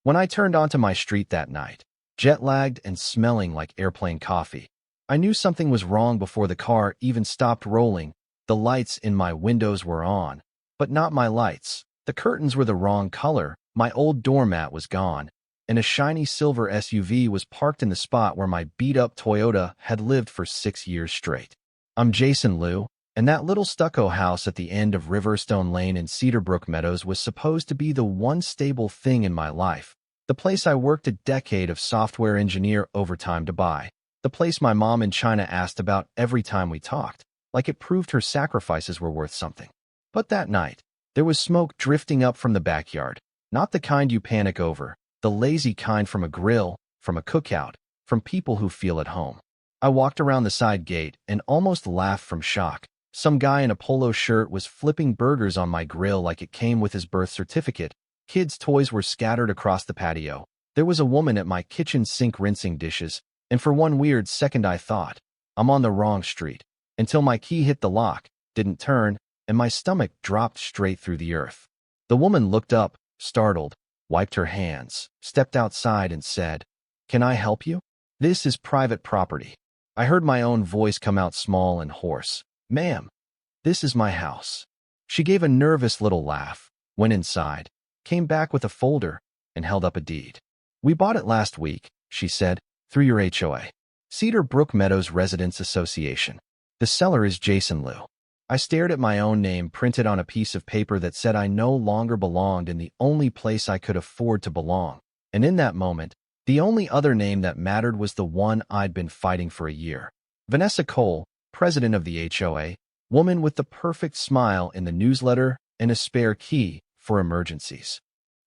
When I turned onto my street that night, jet-lagged and smelling like airplane coffee, I knew something was wrong before the car even stopped rolling. The lights in my windows were on, but not my lights. The curtains were the wrong color, my old doormat was gone, and a shiny silver SUV was parked in the spot where my beat-up Toyota had lived for 6 years straight. I'm Jason Liu, and that little stucco house at the end of Riverstone Lane in Cedarbrook Meadows was supposed to be the one stable thing in my life. The place I worked a decade of software engineer overtime to buy. The place my mom in China asked about every time we talked, like it proved her sacrifices were worth something. But that night, there was smoke drifting up from the backyard, not the kind you panic over, the lazy kind from a grill, from a cookout, from people who feel at home. I walked around the side gate and almost laughed from shock. Some guy in a polo shirt was flipping burgers on my grill like it came with his birth certificate. Kids' toys were scattered across the patio. There was a woman at my kitchen sink rinsing dishes, and for one weird second I thought, I'm on the wrong street, until my key hit the lock, didn't turn, and my stomach dropped straight through the earth. The woman looked up, startled, wiped her hands, stepped outside and said, "Can I help you? This is private property." I heard my own voice come out small and hoarse. "Ma'am, this is my house." She gave a nervous little laugh, went inside, came back with a folder, and held up a deed. "We bought it last week," she said, "through your HOA. Cedar Brook Meadows Residents Association. The seller is Jason Liu." I stared at my own name printed on a piece of paper that said I no longer belonged in the only place I could afford to belong. And in that moment, the only other name that mattered was the one I'd been fighting for a year. Vanessa Cole, president of the HOA, woman with the perfect smile in the newsletter and a spare key for emergencies.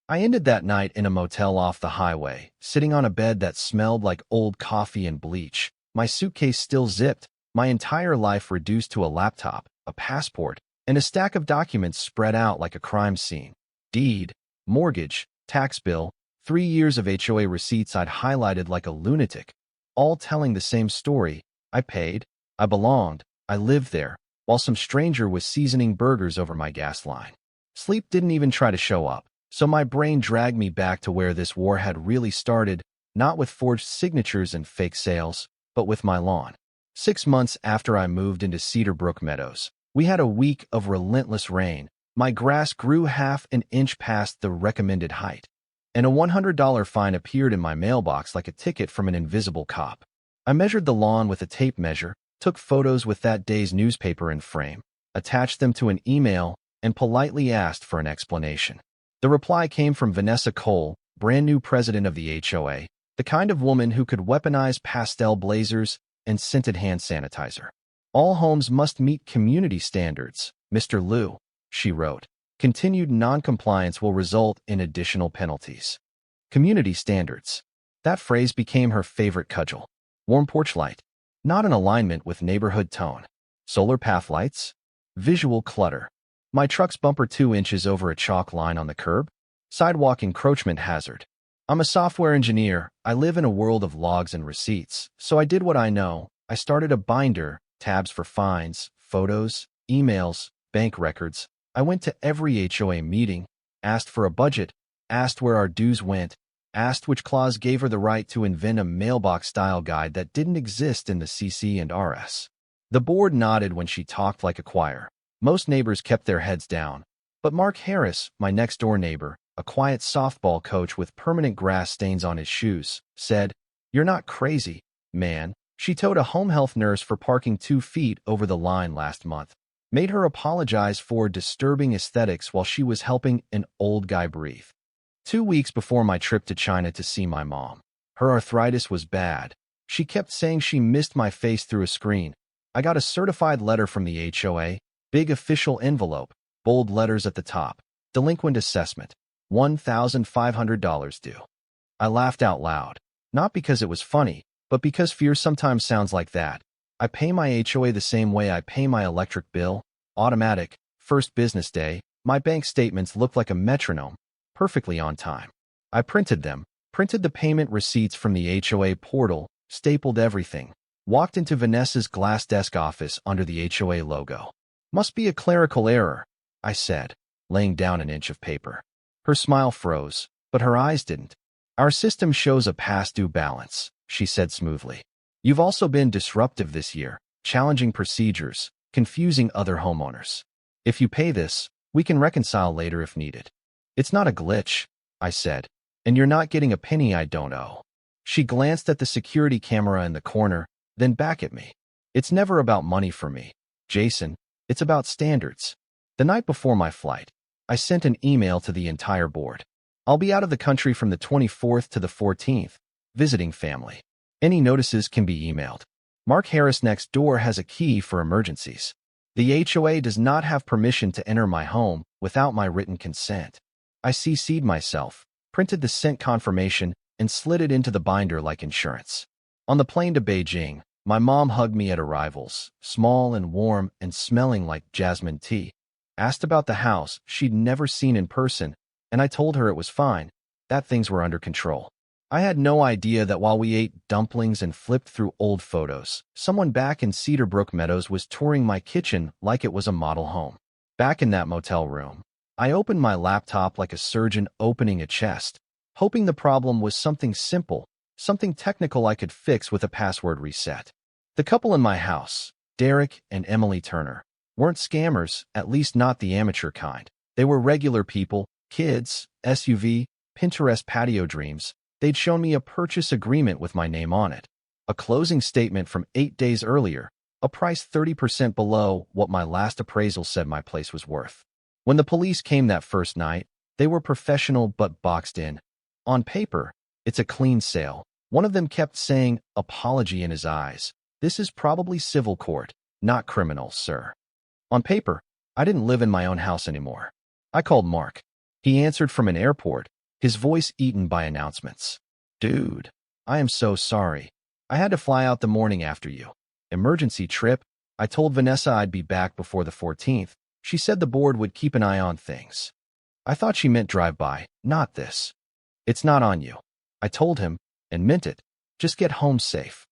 I ended that night in a motel off the highway, sitting on a bed that smelled like old coffee and bleach, my suitcase still zipped, my entire life reduced to a laptop, a passport, and a stack of documents spread out like a crime scene. Deed, mortgage, tax bill, 3 years of HOA receipts I'd highlighted like a lunatic, all telling the same story. I paid, I belonged, I lived there, while some stranger was seasoning burgers over my gas line. Sleep didn't even try to show up, so my brain dragged me back to where this war had really started, not with forged signatures and fake sales, but with my lawn. 6 months after I moved into Cedarbrook Meadows, we had a week of relentless rain. My grass grew half an inch past the recommended height, and a $100 fine appeared in my mailbox like a ticket from an invisible cop. I measured the lawn with a tape measure, took photos with that day's newspaper in frame, attached them to an email, and politely asked for an explanation. The reply came from Vanessa Cole, brand new president of the HOA, the kind of woman who could weaponize pastel blazers and scented hand sanitizer. "All homes must meet community standards, Mr. Liu," she wrote. "Continued non-compliance will result in additional penalties." Community standards. That phrase became her favorite cudgel. Warm porch light. Not in alignment with neighborhood tone. Solar path lights. Visual clutter. My truck's bumper 2 inches over a chalk line on the curb. Sidewalk encroachment hazard. I'm a software engineer. I live in a world of logs and receipts, so I did what I know. I started a binder, tabs for fines, photos, emails, bank records. I went to every HOA meeting, asked for a budget, asked where our dues went, asked which clause gave her the right to invent a mailbox-style guide that didn't exist in the CC and RS. The board nodded when she talked like a choir. Most neighbors kept their heads down. But Mark Harris, my next-door neighbor, a quiet softball coach with permanent grass stains on his shoes, said, "You're not crazy, man." She towed a home health nurse for parking 2 feet over the line last month, made her apologize for disturbing aesthetics while she was helping an old guy breathe. 2 weeks before my trip to China to see my mom, her arthritis was bad. She kept saying she missed my face through a screen. I got a certified letter from the HOA, big official envelope, bold letters at the top, delinquent assessment, $1,500 due. I laughed out loud, not because it was funny, but because fear sometimes sounds like that. I pay my HOA the same way I pay my electric bill, automatic, first business day. My bank statements looked like a metronome, perfectly on time. I printed them, printed the payment receipts from the HOA portal, stapled everything, walked into Vanessa's glass desk office under the HOA logo. "Must be a clerical error," I said, laying down an inch of paper. Her smile froze, but her eyes didn't. Our system shows a past due balance, she said smoothly. You've also been disruptive this year, challenging procedures, confusing other homeowners. If you pay this, we can reconcile later if needed. It's not a glitch, I said, and you're not getting a penny I don't owe. She glanced at the security camera in the corner, then back at me. It's never about money for me, Jason. It's about standards. The night before my flight, I sent an email to the entire board. I'll be out of the country from the 24th to the 14th, visiting family. Any notices can be emailed. Mark Harris next door has a key for emergencies. The HOA does not have permission to enter my home without my written consent. I CC'd myself, printed the sent confirmation, and slid it into the binder like insurance. On the plane to Beijing, my mom hugged me at arrivals, small and warm and smelling like jasmine tea. Asked about the house she'd never seen in person, and I told her it was fine, that things were under control. I had no idea that while we ate dumplings and flipped through old photos, someone back in Cedar Brook Meadows was touring my kitchen like it was a model home. Back in that motel room, I opened my laptop like a surgeon opening a chest, hoping the problem was something simple, something technical I could fix with a password reset. The couple in my house, Derek and Emily Turner, weren't scammers, at least not the amateur kind. They were regular people, kids, SUV, Pinterest patio dreams. They'd shown me a purchase agreement with my name on it, a closing statement from 8 days earlier, a price 30% below what my last appraisal said my place was worth. When the police came that first night, they were professional but boxed in. On paper, it's a clean sale. One of them kept saying, apology in his eyes. This is probably civil court, not criminal, sir. On paper, I didn't live in my own house anymore. I called Mark. He answered from an airport, his voice eaten by announcements. Dude, I am so sorry. I had to fly out the morning after you. Emergency trip. I told Vanessa I'd be back before the 14th. She said the board would keep an eye on things. I thought she meant drive-by, not this. It's not on you. I told him, and meant it. Just get home safe.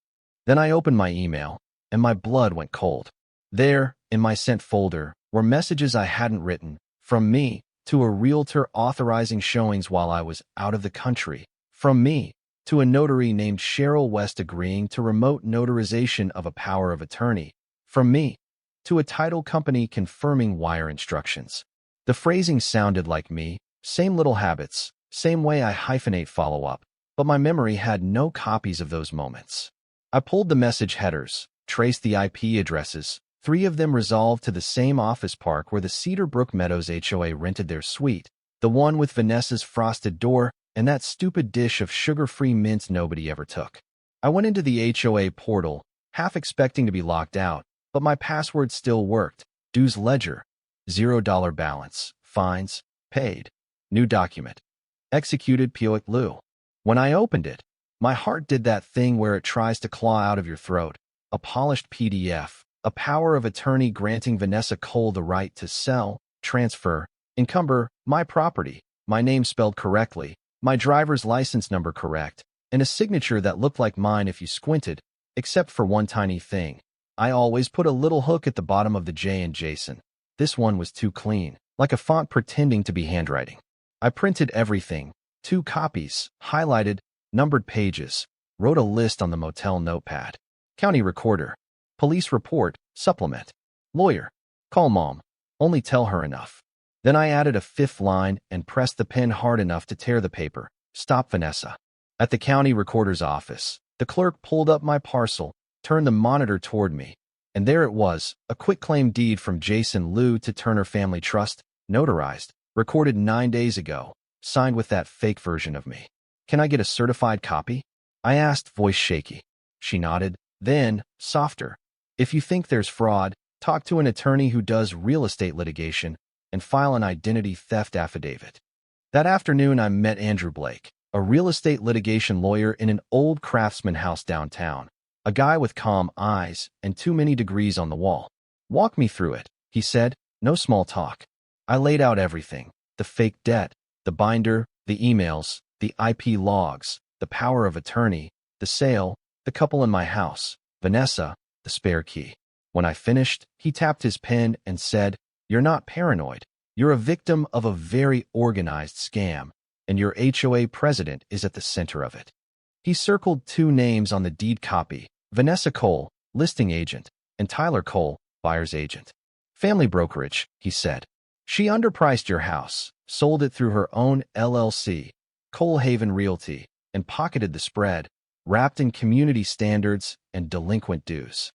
Then I opened my email, and my blood went cold. There, in my sent folder, were messages I hadn't written, from me, to a realtor authorizing showings while I was out of the country, from me, to a notary named Cheryl West agreeing to remote notarization of a power of attorney, from me, to a title company confirming wire instructions. The phrasing sounded like me, same little habits, same way I hyphenate follow-up, but my memory had no copies of those moments. I pulled the message headers, traced the IP addresses. 3 of them resolved to the same office park where the Cedar Brook Meadows HOA rented their suite, the one with Vanessa's frosted door and that stupid dish of sugar-free mints nobody ever took. I went into the HOA portal, half expecting to be locked out, but my password still worked. Dues ledger. $0 balance. Fines. Paid. New document. Executed LULU. When I opened it, my heart did that thing where it tries to claw out of your throat. A polished PDF. A power of attorney granting Vanessa Cole the right to sell, transfer, encumber my property, my name spelled correctly, my driver's license number correct, and a signature that looked like mine if you squinted, except for one tiny thing. I always put a little hook at the bottom of the J in Jason. This one was too clean, like a font pretending to be handwriting. I printed everything, 2 copies, highlighted, numbered pages, wrote a list on the motel notepad. County recorder. Police report, supplement. Lawyer. Call mom. Only tell her enough. Then I added a 5th line and pressed the pen hard enough to tear the paper. Stop Vanessa. At the county recorder's office, the clerk pulled up my parcel, turned the monitor toward me, and there it was, a quitclaim deed from Jason Liu to Turner Family Trust, notarized, recorded 9 days ago, signed with that fake version of me. Can I get a certified copy? I asked, voice shaky. She nodded, then, softer. If you think there's fraud, talk to an attorney who does real estate litigation and file an identity theft affidavit. That afternoon, I met Andrew Blake, a real estate litigation lawyer in an old craftsman house downtown, a guy with calm eyes and too many degrees on the wall. Walk me through it, he said, no small talk. I laid out everything, the fake debt, the binder, the emails, the IP logs, the power of attorney, the sale, the couple in my house, Vanessa, the spare key. When I finished, he tapped his pen and said, "You're not paranoid. You're a victim of a very organized scam, and your HOA president is at the center of it. He circled two names on the deed copy, Vanessa Cole, listing agent, and Tyler Cole, buyer's agent. Family brokerage, he said. She underpriced your house, sold it through her own LLC, Cole Haven Realty, and pocketed the spread, wrapped in community standards and delinquent dues.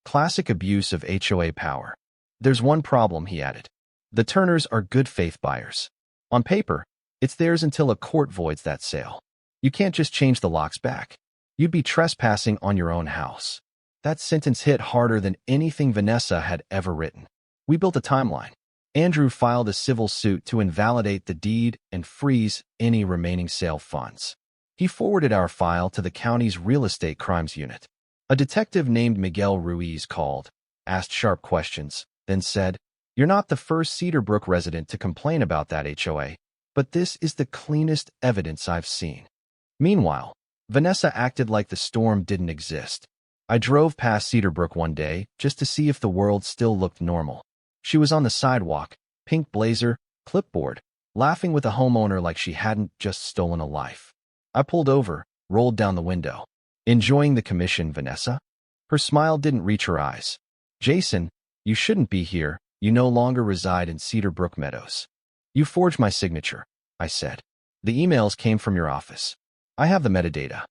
Classic abuse of HOA power. There's one problem, he added. The Turners are good faith buyers. On paper, it's theirs until a court voids that sale. You can't just change the locks back. You'd be trespassing on your own house. That sentence hit harder than anything Vanessa had ever written. We built a timeline. Andrew filed a civil suit to invalidate the deed and freeze any remaining sale funds. He forwarded our file to the county's real estate crimes unit. A detective named Miguel Ruiz called, asked sharp questions, then said, "You're not the first Cedar Brook resident to complain about that HOA, but this is the cleanest evidence I've seen." Meanwhile, Vanessa acted like the storm didn't exist. I drove past Cedar Brook one day just to see if the world still looked normal. She was on the sidewalk, pink blazer, clipboard, laughing with a homeowner like she hadn't just stolen a life. I pulled over, rolled down the window. "Enjoying the commission, Vanessa?" Her smile didn't reach her eyes. "Jason, you shouldn't be here. You no longer reside in Cedar Brook Meadows." "You forged my signature," I said. "The emails came from your office. I have the metadata."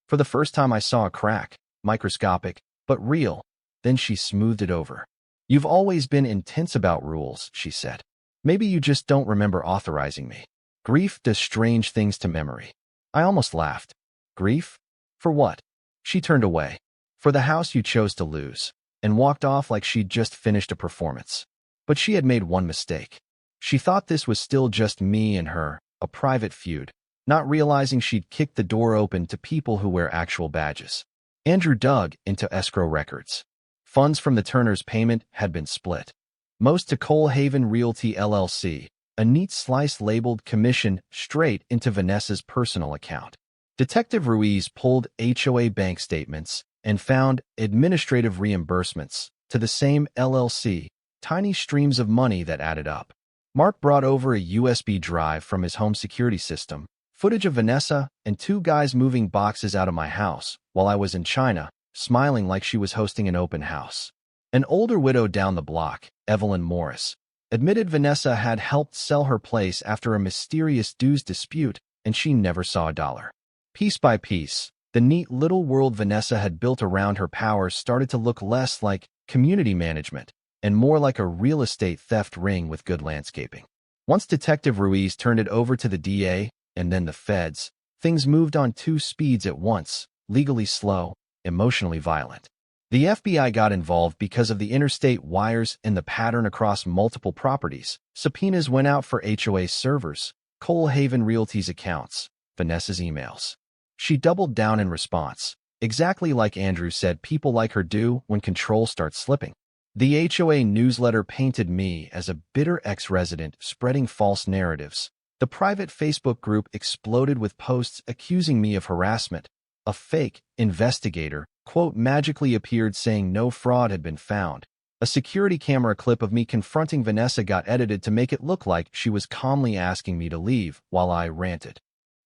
For the first time I saw a crack, microscopic, but real. Then she smoothed it over. "You've always been intense about rules," she said. "Maybe you just don't remember authorizing me. Grief does strange things to memory." I almost laughed. "Grief? For what?" She turned away. "For the house you chose to lose," and walked off like she'd just finished a performance. But she had made one mistake. She thought this was still just me and her, a private feud, not realizing she'd kicked the door open to people who wear actual badges. Andrew dug into escrow records. Funds from the Turners' payment had been split. Most to Cole Haven Realty LLC, a neat slice labeled commission straight into Vanessa's personal account. Detective Ruiz pulled HOA bank statements and found administrative reimbursements to the same LLC, tiny streams of money that added up. Mark brought over a USB drive from his home security system, footage of Vanessa and two guys moving boxes out of my house while I was in China, smiling like she was hosting an open house. An older widow down the block, Evelyn Morris, admitted Vanessa had helped sell her place after a mysterious dues dispute, and she never saw a dollar. Piece by piece, the neat little world Vanessa had built around her power started to look less like community management and more like a real estate theft ring with good landscaping. Once Detective Ruiz turned it over to the DA and then the feds, things moved on two speeds at once, legally slow, emotionally violent. The FBI got involved because of the interstate wires and the pattern across multiple properties. Subpoenas went out for HOA servers, Cole Haven Realty's accounts, Vanessa's emails. She doubled down in response, exactly like Andrew said people like her do when control starts slipping. The HOA newsletter painted me as a bitter ex-resident spreading false narratives. The private Facebook group exploded with posts accusing me of harassment. A fake investigator, quote, magically appeared saying no fraud had been found. A security camera clip of me confronting Vanessa got edited to make it look like she was calmly asking me to leave while I ranted.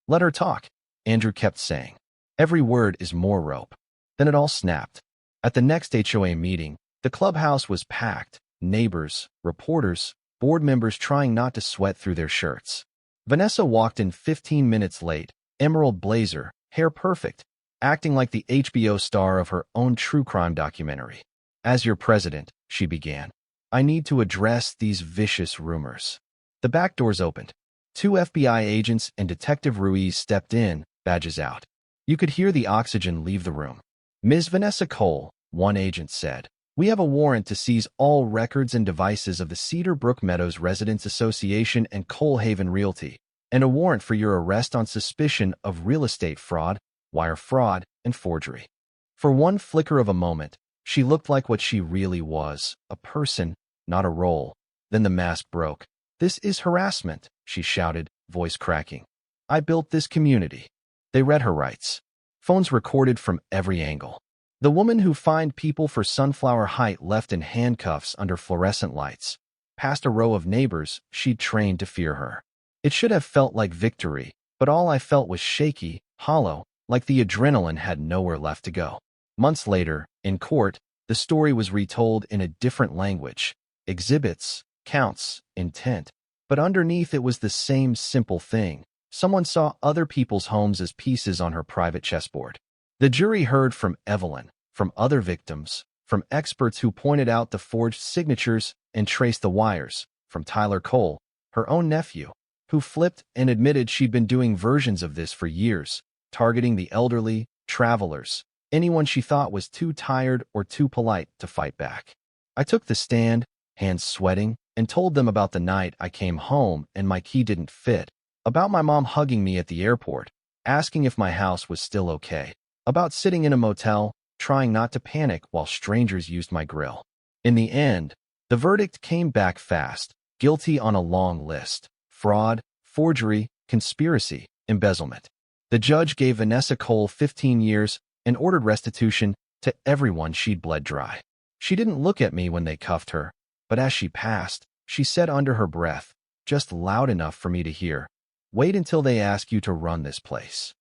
"Let her talk," Andrew kept saying. "Every word is more rope." Then it all snapped. At the next HOA meeting, the clubhouse was packed, neighbors, reporters, board members trying not to sweat through their shirts. Vanessa walked in 15 minutes late, emerald blazer, hair perfect, acting like the HBO star of her own true crime documentary. "As your president," she began, "I need to address these vicious rumors." The back doors opened. Two FBI agents and Detective Ruiz stepped in, badges out. You could hear the oxygen leave the room. "Ms. Vanessa Cole," one agent said, "we have a warrant to seize all records and devices of the Cedar Brook Meadows Residents Association and Cole Haven Realty, and a warrant for your arrest on suspicion of real estate fraud, wire fraud, and forgery." For one flicker of a moment, she looked like what she really was, a person, not a role. Then the mask broke. "This is harassment," she shouted, voice cracking. "I built this community." They read her rights. Phones recorded from every angle. The woman who fined people for Sunflower Height left in handcuffs under fluorescent lights, past a row of neighbors she'd trained to fear her. It should have felt like victory, but all I felt was shaky, hollow, like the adrenaline had nowhere left to go. Months later, in court, the story was retold in a different language. Exhibits, counts, intent. But underneath it was the same simple thing. Someone saw other people's homes as pieces on her private chessboard. The jury heard from Evelyn, from other victims, from experts who pointed out the forged signatures and traced the wires, from Tyler Cole, her own nephew, who flipped and admitted she'd been doing versions of this for years, targeting the elderly, travelers, anyone she thought was too tired or too polite to fight back. I took the stand, hands sweating, and told them about the night I came home and my key didn't fit, about my mom hugging me at the airport, asking if my house was still okay, about sitting in a motel, trying not to panic while strangers used my grill. In the end, the verdict came back fast, guilty on a long list: fraud, forgery, conspiracy, embezzlement. The judge gave Vanessa Cole 15 years and ordered restitution to everyone she'd bled dry. She didn't look at me when they cuffed her, but as she passed, she said under her breath, just loud enough for me to hear, "Wait until they ask you to run this place."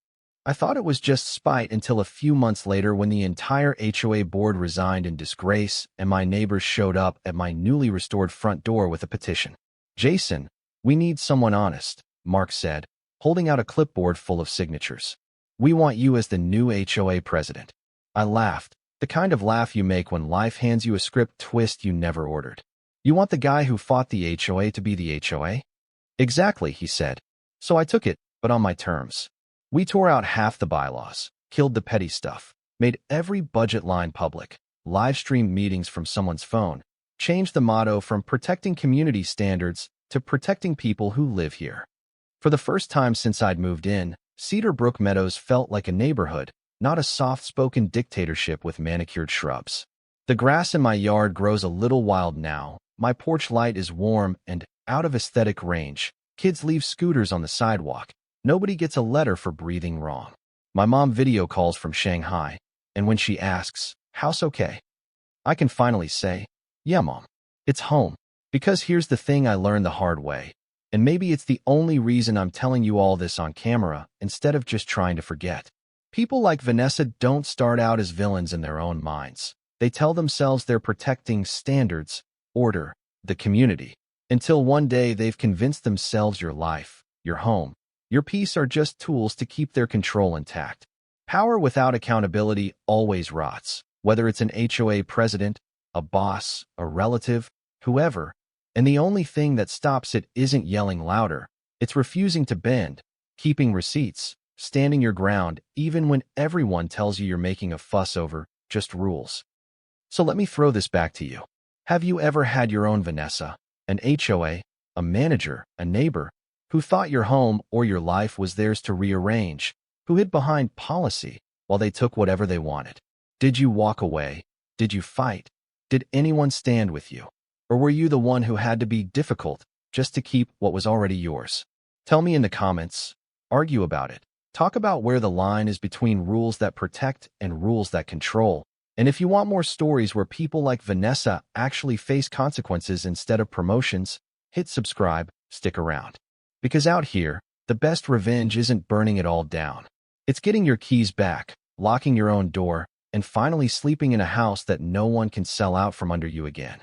I thought it was just spite until a few months later when the entire HOA board resigned in disgrace and my neighbors showed up at my newly restored front door with a petition. "Jason, we need someone honest," Mark said, holding out a clipboard full of signatures. "We want you as the new HOA president." I laughed, the kind of laugh you make when life hands you a script twist you never ordered. "You want the guy who fought the HOA to be the HOA?" "Exactly," he said. So I took it, but on my terms. We tore out half the bylaws, killed the petty stuff, made every budget line public, live-streamed meetings from someone's phone, changed the motto from protecting community standards to protecting people who live here. For the first time since I'd moved in, Cedar Brook Meadows felt like a neighborhood, not a soft-spoken dictatorship with manicured shrubs. The grass in my yard grows a little wild now, my porch light is warm and out of aesthetic range, kids leave scooters on the sidewalk, nobody gets a letter for breathing wrong. My mom video calls from Shanghai, and when she asks, "House okay?" I can finally say, "Yeah, Mom, it's home." Because here's the thing I learned the hard way, and maybe it's the only reason I'm telling you all this on camera instead of just trying to forget. People like Vanessa don't start out as villains in their own minds. They tell themselves they're protecting standards, order, the community, until one day they've convinced themselves your life, your home, your peace are just tools to keep their control intact. Power without accountability always rots, whether it's an HOA president, a boss, a relative, whoever, and the only thing that stops it isn't yelling louder, it's refusing to bend, keeping receipts, standing your ground even when everyone tells you you're making a fuss over just rules. So let me throw this back to you. Have you ever had your own Vanessa, an HOA, a manager, a neighbor, who thought your home or your life was theirs to rearrange, who hid behind policy while they took whatever they wanted? Did you walk away? Did you fight? Did anyone stand with you? Or were you the one who had to be difficult just to keep what was already yours? Tell me in the comments. Argue about it. Talk about where the line is between rules that protect and rules that control. And if you want more stories where people like Vanessa actually face consequences instead of promotions, hit subscribe, stick around. Because out here, the best revenge isn't burning it all down. It's getting your keys back, locking your own door, and finally sleeping in a house that no one can sell out from under you again.